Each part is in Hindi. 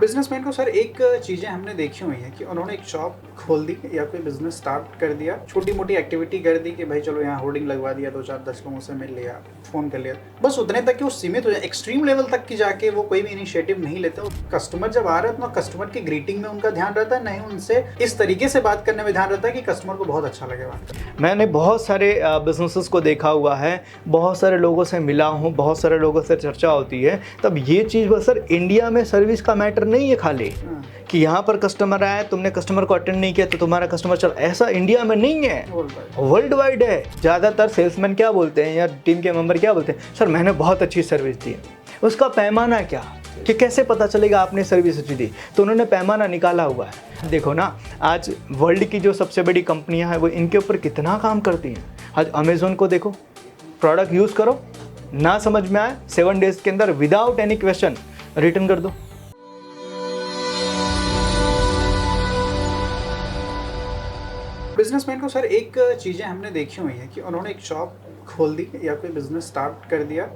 बिजनेसमैन को सर एक चीज़ें हमने देखी हुई हैं कि उन्होंने एक शॉप खोल दी या कोई बिजनेस स्टार्ट कर दिया, छोटी मोटी एक्टिविटी कर दी कि भाई चलो यहाँ होर्डिंग लगवा दिया, 2 4 10 लोगों से मिल लिया, फ़ोन कर लिया, बस उतने तक कि वो सीमित हो जाए। एक्सट्रीम लेवल तक की जाके वो कोई भी इनिशिएटिव नहीं लेते। कस्टमर जब आ रहा है तो ना कस्टमर की ग्रीटिंग में उनका ध्यान रहता है, नहीं उनसे इस तरीके से बात करने में ध्यान रहता है कि कस्टमर को बहुत अच्छा लगे बात करना। मैंने बहुत सारे बिजनेसेस को देखा हुआ है, बहुत सारे लोगों से मिला हूँ, बहुत सारे लोगों से चर्चा होती है। तब ये चीज़ बस सर इंडिया में सर्विस का मैटर नहीं है खाली कि यहाँ पर कस्टमर आया, तुमने कस्टमर को अटेंड नहीं किया तो तुम्हारा कस्टमर चल, ऐसा इंडिया में नहीं है, वर्ल्ड वाइड है। ज़्यादातर सेल्समैन क्या बोलते हैं या टीम के मेंबर क्या बोलते हैं, सर मैंने बहुत अच्छी सर्विस दी। उसका पैमाना क्या कि कैसे पता चलेगा आपने सर्विस अच्छी दी? तो उन्होंने पैमाना निकाला हुआ है। देखो ना, आज वर्ल्ड की जो सबसे बड़ी कंपनियां हैं वो इनके ऊपर कितना काम करती हैं। आज अमेज़ोन को देखो, प्रोडक्ट यूज़ करो, ना समझ में आए 7 डेज़ के अंदर विदाउट एनी क्वेश्चन रिटर्न कर दो। बिजनेसमैन को सर एक चीज़ें हमने देखी हुई हैं कि उन्होंने एक शॉप खोल दी या कोई बिजनेस स्टार्ट कर दिया,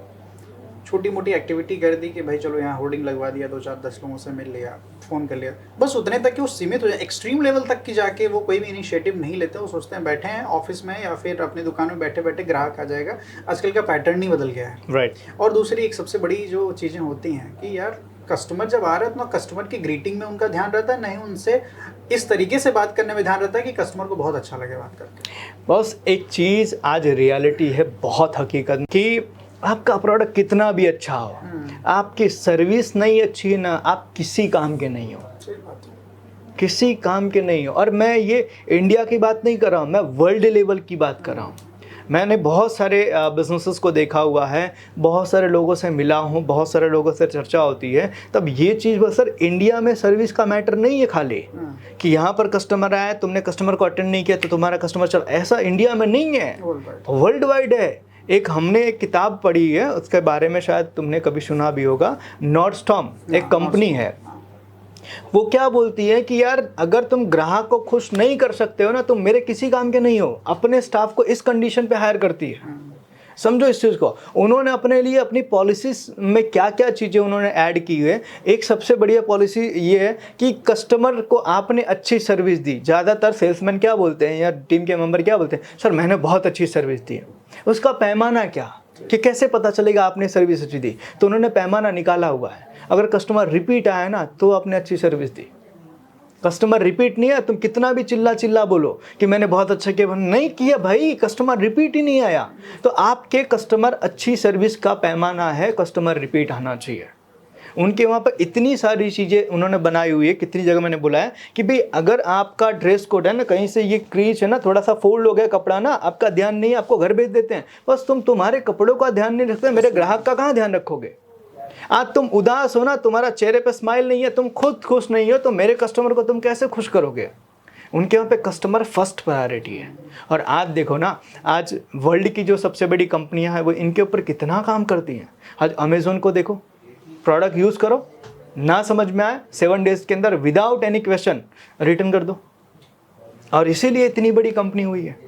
छोटी मोटी एक्टिविटी कर दी कि भाई चलो यहाँ होर्डिंग लगवा दिया, 2 4 10 लोगों से मिल लिया, फ़ोन कर लिया, बस उतने तक कि वो सीमित हो जाए। एक्सट्रीम लेवल तक की जाके वो कोई भी इनिशिएटिव नहीं लेते। वो सोचते हैं बैठे हैं ऑफिस में या फिर अपनी दुकान में बैठे बैठे ग्राहक आ जाएगा। आजकल का पैटर्न ही बदल गया है। राइट। और दूसरी एक सबसे बड़ी जो चीज़ें होती हैं कि यार कस्टमर जब आ रहा है तो ना कस्टमर की ग्रीटिंग में उनका ध्यान रहता है, नहीं उनसे इस तरीके से बात करने में ध्यान रहता है कि कस्टमर को बहुत अच्छा लगे बात करके। बस एक चीज़ आज रियलिटी है, बहुत हकीकत, कि आपका प्रोडक्ट कितना भी अच्छा हो, आपकी सर्विस नहीं अच्छी है ना, आप किसी काम के नहीं हो, सही बात है। किसी काम के नहीं हो। और मैं ये इंडिया की बात नहीं कर रहा हूँ, मैं वर्ल्ड लेवल की बात कर रहा हूँ। मैंने बहुत सारे बिजनेसेस को देखा हुआ है, बहुत सारे लोगों से मिला हूँ, बहुत सारे लोगों से चर्चा होती है। तब ये चीज़ बस सर इंडिया में सर्विस का मैटर नहीं है खाली कि यहाँ पर कस्टमर आया, तुमने कस्टमर को अटेंड नहीं किया तो तुम्हारा कस्टमर चल, ऐसा इंडिया में नहीं है, वर्ल्ड वाइड है। हमने एक किताब पढ़ी है, उसके बारे में शायद तुमने कभी सुना भी होगा, नॉर्डस्टॉर्म एक कंपनी है। वो क्या बोलती है कि यार अगर तुम ग्राहक को खुश नहीं कर सकते हो ना, तुम मेरे किसी काम के नहीं हो। अपने स्टाफ को इस कंडीशन पे हायर करती है। समझो इस चीज़ को। उन्होंने अपने लिए अपनी पॉलिसीज में क्या क्या चीज़ें उन्होंने ऐड की है। एक सबसे बढ़िया पॉलिसी ये है कि कस्टमर को आपने अच्छी सर्विस दी। ज़्यादातर सेल्समैन क्या बोलते हैं या टीम के मेंबर क्या बोलते हैं, सर मैंने बहुत अच्छी सर्विस दी। उसका पैमाना क्या कि कैसे पता चलेगा आपने सर्विस अच्छी दी? तो उन्होंने पैमाना निकाला हुआ है। अगर कस्टमर रिपीट आया ना तो आपने अच्छी सर्विस दी। कस्टमर रिपीट नहीं आया, तुम कितना भी चिल्ला बोलो कि मैंने बहुत अच्छा किया, नहीं किया भाई, कस्टमर रिपीट ही नहीं आया। तो आपके कस्टमर अच्छी सर्विस का पैमाना है कस्टमर रिपीट आना चाहिए। उनके वहाँ पर इतनी सारी चीज़ें उन्होंने बनाई हुई है, कितनी जगह मैंने बोला है कि भाई अगर आपका ड्रेस कोड है ना, कहीं से ये क्रीच है ना, थोड़ा सा फोल्ड हो गया कपड़ा ना, आपका ध्यान नहीं है, आपको घर भेज देते हैं। बस तुम तुम्हारे कपड़ों का ध्यान नहीं रखते, मेरे ग्राहक का कहाँ ध्यान रखोगे? आज तुम उदास हो ना, तुम्हारा चेहरे पे स्माइल नहीं है, तुम खुद खुश नहीं हो, तो मेरे कस्टमर को तुम कैसे खुश करोगे? उनके वहाँ पे कस्टमर फर्स्ट प्रायोरिटी है। और आज देखो ना, आज वर्ल्ड की जो सबसे बड़ी कंपनियां हैं वो इनके ऊपर कितना काम करती हैं। आज अमेज़ोन को देखो, प्रोडक्ट यूज़ करो, ना समझ में आए 7 डेज़ के अंदर विदाउट एनी क्वेश्चन रिटर्न कर दो। और इसीलिए इतनी बड़ी कंपनी हुई है।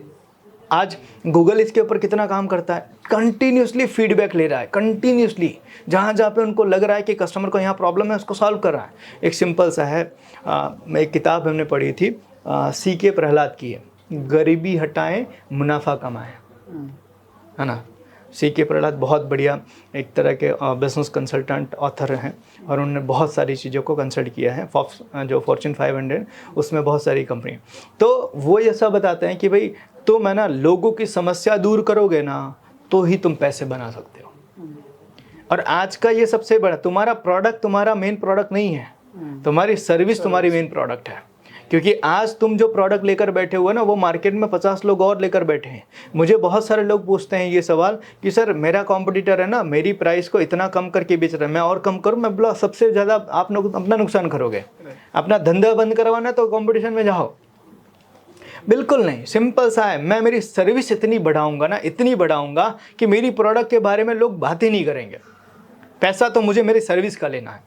आज गूगल इसके ऊपर कितना काम करता है, कंटिन्यूसली फीडबैक ले रहा है, कंटिन्यूसली जहाँ जहाँ पे उनको लग रहा है कि कस्टमर को यहाँ प्रॉब्लम है उसको सॉल्व कर रहा है। एक सिंपल सा है, एक किताब हमने पढ़ी थी, CK प्रहलाद की है, गरीबी हटाएं मुनाफा कमाएं, है ना। CK प्रहलाद बहुत बढ़िया एक तरह के बिजनेस कंसल्टेंट ऑथर हैं और उन्होंने बहुत सारी चीज़ों को कंसल्ट किया है। जो फॉर्च्यून 500 उसमें बहुत सारी कंपनी, तो वो ये सब बताते हैं कि भाई तुम है ना लोगों की समस्या दूर करोगे ना तो ही तुम पैसे बना सकते हो। और आज का ये सबसे बड़ा, तुम्हारा प्रोडक्ट तुम्हारा मेन प्रोडक्ट नहीं है, तुम्हारी सर्विस तुम्हारी मेन प्रोडक्ट है। क्योंकि आज तुम जो प्रोडक्ट लेकर बैठे हुए ना, वो मार्केट में 50 लोग और लेकर बैठे हैं। मुझे बहुत सारे लोग पूछते हैं ये सवाल कि सर मेरा कॉम्पिटिटर है ना, मेरी प्राइस को इतना कम करके बेच रहा है, मैं और कम करूँ? मैं बोला सबसे ज़्यादा आप लोग अपना नुकसान करोगे। अपना धंधा बंद करवाना तो कॉम्पिटिशन में जाओ, बिल्कुल नहीं। सिंपल सा है, मैं मेरी सर्विस इतनी बढ़ाऊंगा ना, इतनी बढ़ाऊंगा कि मेरी प्रोडक्ट के बारे में लोग बात ही नहीं करेंगे। पैसा तो मुझे मेरी सर्विस का लेना है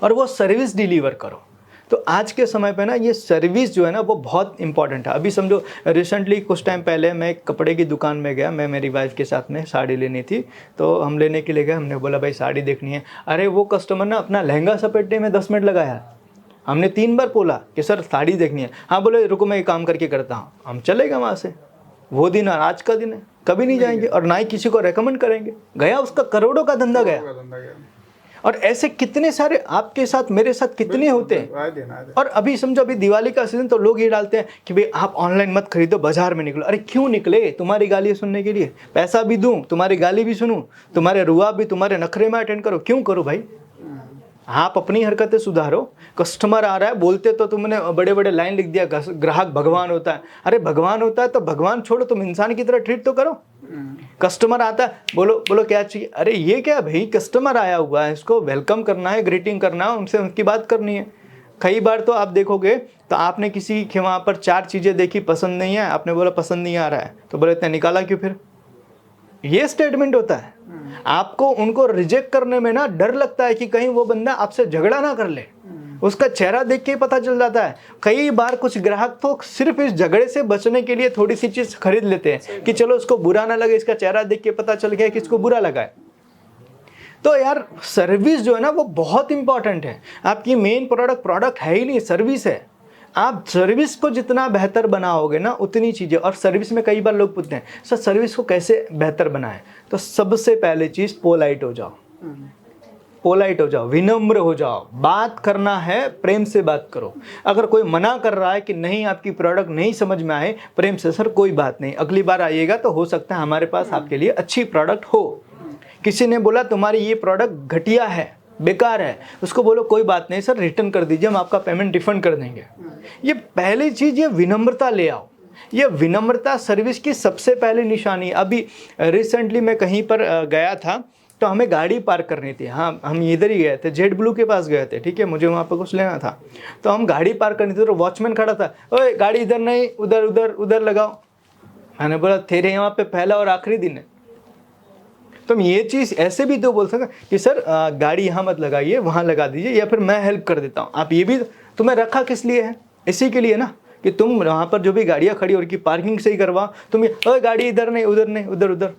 और वो सर्विस डिलीवर करो। तो आज के समय पे ना ये सर्विस जो है ना वो बहुत इंपॉर्टेंट है। अभी समझो रिसेंटली कुछ टाइम पहले मैं एक कपड़े की दुकान में गया, मैं मेरी वाइफ के साथ में साड़ी लेनी थी, तो हम लेने के लिए गए। हमने बोला भाई साड़ी देखनी है। अरे वो कस्टमर ना अपना लहंगा सपेटने में 10 मिनट लगाया। हमने 3 बार बोला कि सर साड़ी देखनी है। हाँ बोले रुको मैं ये काम करके करता हूँ। हम चले गए वहाँ से। वो दिन आज का दिन है, कभी नहीं जाएंगे और ना ही किसी को रेकमेंड करेंगे। गया, उसका करोड़ों का धंधा गया। और ऐसे कितने सारे आपके साथ मेरे साथ कितने होते हैं। और अभी समझो अभी दिवाली का सीजन, तो लोग ये डालते हैं कि भाई आप ऑनलाइन मत खरीदो, बाजार में निकलो। अरे क्यों निकले? तुम्हारी गाली सुनने के लिए? पैसा भी दूं, तुम्हारी गाली भी सुनूं, तुम्हारे रुआ भी, तुम्हारे नखरे में अटेंड करो? क्यों करो भाई? आप अपनी हरकतें सुधारो। कस्टमर आ रहा है, बोलते तो तुमने बड़े बड़े लाइन लिख दिया, ग्राहक भगवान होता है। अरे भगवान होता है तो भगवान छोड़ो, तुम इंसान की तरह ट्रीट तो करो। कस्टमर आता है, बोलो बोलो क्या चाहिए? अरे ये क्या भाई, कस्टमर आया हुआ है, इसको वेलकम करना है, ग्रीटिंग करना है, उनसे उनकी बात करनी है। कई बार तो आप देखोगे तो आपने किसी के वहाँ पर 4 चीज़ें देखी, पसंद नहीं है, आपने बोला पसंद नहीं आ रहा है, तो बोले इतना निकाला क्यों फिर? ये स्टेटमेंट होता है। आपको उनको रिजेक्ट करने में ना डर लगता है कि कहीं वो बंदा आपसे झगड़ा ना कर ले। उसका चेहरा देख के ही पता चल जाता है। कई बार कुछ ग्राहक तो सिर्फ इस झगड़े से बचने के लिए थोड़ी सी चीज खरीद लेते हैं कि चलो उसको बुरा ना लगे, इसका चेहरा देख के पता चल गया कि इसको बुरा लगा है। तो यार सर्विस जो है ना वो बहुत इंपॉर्टेंट है। आपकी मेन प्रोडक्ट है ही नहीं, सर्विस है। आप सर्विस को जितना बेहतर बनाओगे ना उतनी चीज़ें। और सर्विस में कई बार लोग पूछते हैं सर सर्विस को कैसे बेहतर बनाएं? तो सबसे पहले चीज़ पोलाइट हो जाओ। पोलाइट हो जाओ, विनम्र हो जाओ। बात करना है, प्रेम से बात करो। अगर कोई मना कर रहा है कि नहीं आपकी प्रोडक्ट नहीं समझ में आए, प्रेम से सर कोई बात नहीं, अगली बार आइएगा तो हो सकता है हमारे पास आपके लिए अच्छी प्रोडक्ट हो। किसी ने बोला तुम्हारी ये प्रोडक्ट घटिया है, बेकार है, उसको बोलो कोई बात नहीं सर, रिटर्न कर दीजिए, हम आपका पेमेंट रिफंड कर देंगे। ये पहली चीज़, ये विनम्रता ले आओ। ये विनम्रता सर्विस की सबसे पहली निशानी। अभी रिसेंटली मैं कहीं पर गया था, तो हमें गाड़ी पार्क करनी थी। हाँ हम इधर ही गए थे, जेट ब्लू के पास गए थे, ठीक है, मुझे वहाँ पर कुछ लेना था। तो हम गाड़ी पार्क करनी थी, तो वॉचमैन खड़ा था, ओए गाड़ी इधर नहीं, उधर उधर उधर लगाओ। मैंने बोला तेरे यहाँ पे पहला और आखिरी दिन है। तुम ये चीज़ ऐसे भी तो बोल सकते कि सर गाड़ी यहाँ मत लगाइए, वहाँ लगा दीजिए, या फिर मैं हेल्प कर देता हूँ। आप ये भी, तुम्हें रखा किस लिए है? इसी के लिए ना कि तुम वहाँ पर जो भी गाड़ियाँ खड़ी हो उनकी पार्किंग सही करवा। तुम ये गाड़ी इधर नहीं, उधर नहीं, उधर उधर।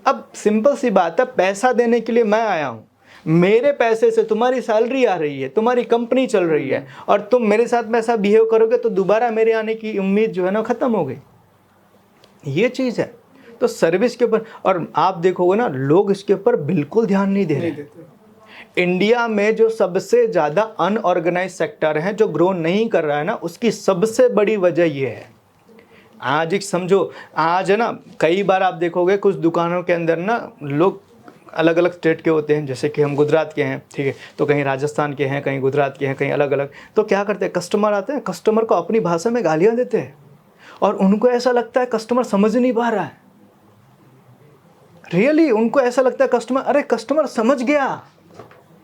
अब सिंपल सी बात है, पैसा देने के लिए मैं आया हूँ, मेरे पैसे से तुम्हारी सैलरी आ रही है, तुम्हारी कंपनी चल रही है, और तुम मेरे साथ में ऐसा बिहेव करोगे तो दोबारा मेरे आने की उम्मीद जो है ना ख़त्म हो गई। ये चीज़ है। तो सर्विस के ऊपर, और आप देखोगे ना लोग इसके ऊपर बिल्कुल ध्यान नहीं दे रहे। इंडिया में जो सबसे ज़्यादा अनऑर्गेनाइज सेक्टर है, जो ग्रो नहीं कर रहा है ना, उसकी सबसे बड़ी वजह ये है। आज एक समझो, आज है ना, कई बार आप देखोगे कुछ दुकानों के अंदर ना लोग अलग अलग स्टेट के होते हैं, जैसे कि हम गुजरात के हैं, ठीक है, तो कहीं राजस्थान के हैं, कहीं गुजरात के हैं, कहीं अलग अलग। तो क्या करते हैं, कस्टमर आते हैं, कस्टमर को अपनी भाषा में गालियाँ देते हैं, और उनको ऐसा लगता है कस्टमर समझ नहीं पा रहा है। रियली उनको ऐसा लगता है कस्टमर, अरे कस्टमर समझ गया,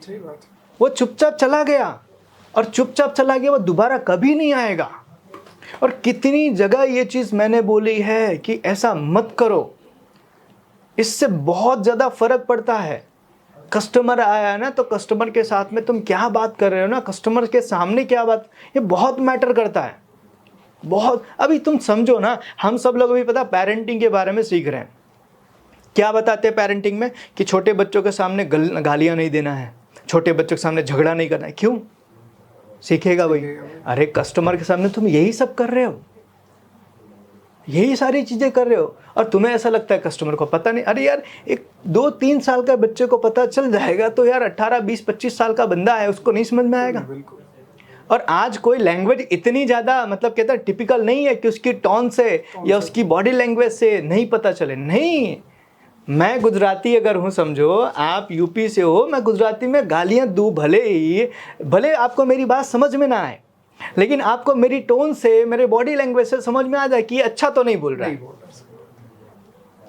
सही बात, वो चुपचाप चला गया, और चुपचाप चला गया, वो दोबारा कभी नहीं आएगा। और कितनी जगह ये चीज़ मैंने बोली है कि ऐसा मत करो, इससे बहुत ज़्यादा फर्क पड़ता है। कस्टमर आया है ना, तो कस्टमर के साथ में तुम क्या बात कर रहे हो ना, कस्टमर के सामने क्या बात, ये बहुत मैटर करता है, बहुत। अभी तुम समझो ना, हम सब लोग अभी पता पेरेंटिंग के बारे में सीख रहे हैं। क्या बताते हैं पेरेंटिंग में कि छोटे बच्चों के सामने गालियाँ नहीं देना है, छोटे बच्चों के सामने झगड़ा नहीं करना है। क्यों सीखेगा भाई? अरे कस्टमर के सामने तुम यही सब कर रहे हो, यही सारी चीज़ें कर रहे हो, और तुम्हें ऐसा लगता है कस्टमर को पता नहीं। अरे यार, एक 2-3 साल का बच्चे को पता चल जाएगा, तो यार 18, 20, 25 साल का बंदा है, उसको नहीं समझ में आएगा। और आज कोई लैंग्वेज इतनी ज़्यादा मतलब कहता है टिपिकल नहीं है कि उसकी टोन से या उसकी बॉडी लैंग्वेज से नहीं पता चले। नहीं, मैं गुजराती अगर हूँ, समझो आप यूपी से हो, मैं गुजराती में गालियाँ दूँ, भले आपको मेरी बात समझ में ना आए, लेकिन आपको मेरी टोन से, मेरे बॉडी लैंग्वेज से समझ में आ जाए कि ये अच्छा तो नहीं बोल रहा है।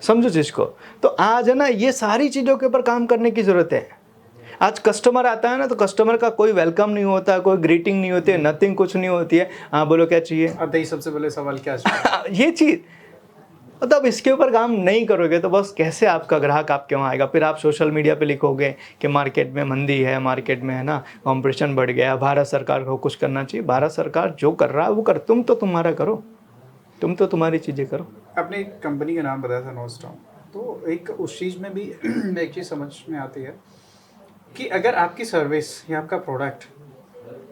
समझो जिसको। तो आज है ना, ये सारी चीज़ों के ऊपर काम करने की ज़रूरत है। आज कस्टमर आता है ना, तो कस्टमर का कोई वेलकम नहीं होता, कोई ग्रीटिंग नहीं होती है, नथिंग, कुछ नहीं होती है। हाँ बोलो क्या चाहिए? आते ही सबसे पहले सवाल क्या चाहिए? ये चीज़ मतलब इसके ऊपर काम नहीं करोगे तो बस कैसे आपका ग्राहक आपके वहाँ आएगा? फिर आप सोशल मीडिया पे लिखोगे कि मार्केट में मंदी है, मार्केट में है ना कंपटीशन बढ़ गया, भारत सरकार को कुछ करना चाहिए। भारत सरकार जो कर रहा है वो कर, तुम तो तुम्हारा करो, तुम तो तुम्हारी चीज़ें करो। आपने एक कंपनी का नाम बताया था नोस्टॉम, तो एक उस चीज़ में भी एक चीज़ समझ में आती है कि अगर आपकी सर्विस या आपका प्रोडक्ट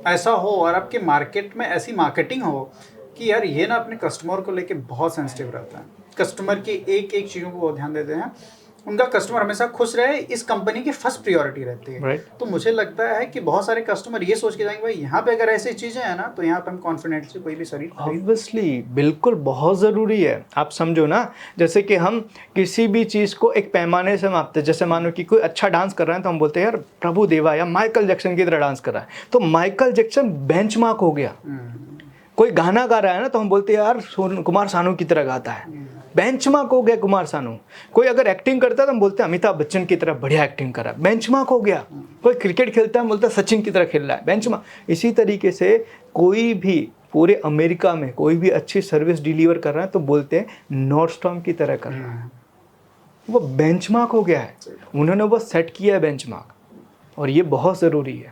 ऐसा हो और आपके मार्केट में ऐसी मार्केटिंग हो कि यार ये ना अपने कस्टमर को लेके बहुत सेंसिटिव रहता है, कस्टमर की एक एक चीज़ों को वो ध्यान देते हैं, उनका कस्टमर हमेशा खुश रहे, इस कंपनी की फर्स्ट प्रायोरिटी रहती है। Right. तो मुझे लगता है कि बहुत सारे कस्टमर ये सोच के जाएंगे भाई यहाँ पे अगर ऐसी चीज़ें हैं ना तो यहाँ पे हम कॉन्फिडेंट से कोई भी शरीर ऑब्वियसली बिल्कुल बहुत ज़रूरी है। आप समझो ना, जैसे कि हम किसी भी चीज़ को एक पैमाने से मापते हैं। जैसे मानो कि कोई अच्छा डांस कर रहा है तो हम बोलते हैं यार प्रभु देवा या माइकल जैक्सन की तरह डांस कर रहा है, तो माइकल जैक्सन बेंचमार्क हो गया। कोई गाना गा रहा है ना तो हम बोलते हैं यार कुमार सानू की तरह गाता है, बेंचमार्क हो गया कुमार सानू। कोई अगर एक्टिंग करता है तो हम बोलते हैं अमिताभ बच्चन की तरह बढ़िया एक्टिंग कर रहा है, बेंचमार्क हो गया। कोई क्रिकेट खेलता है हम बोलते हैं सचिन की तरह खेल रहा है, बेंचमार्क। इसी तरीके से कोई भी पूरे अमेरिका में कोई भी अच्छी सर्विस डिलीवर कर रहा है तो बोलते हैं नॉर्डस्टॉर्म की तरह कर रहा है, वो बेंचमार्क हो गया है। उन्होंने वो सेट किया है बेंचमार्क, और ये बहुत ज़रूरी है।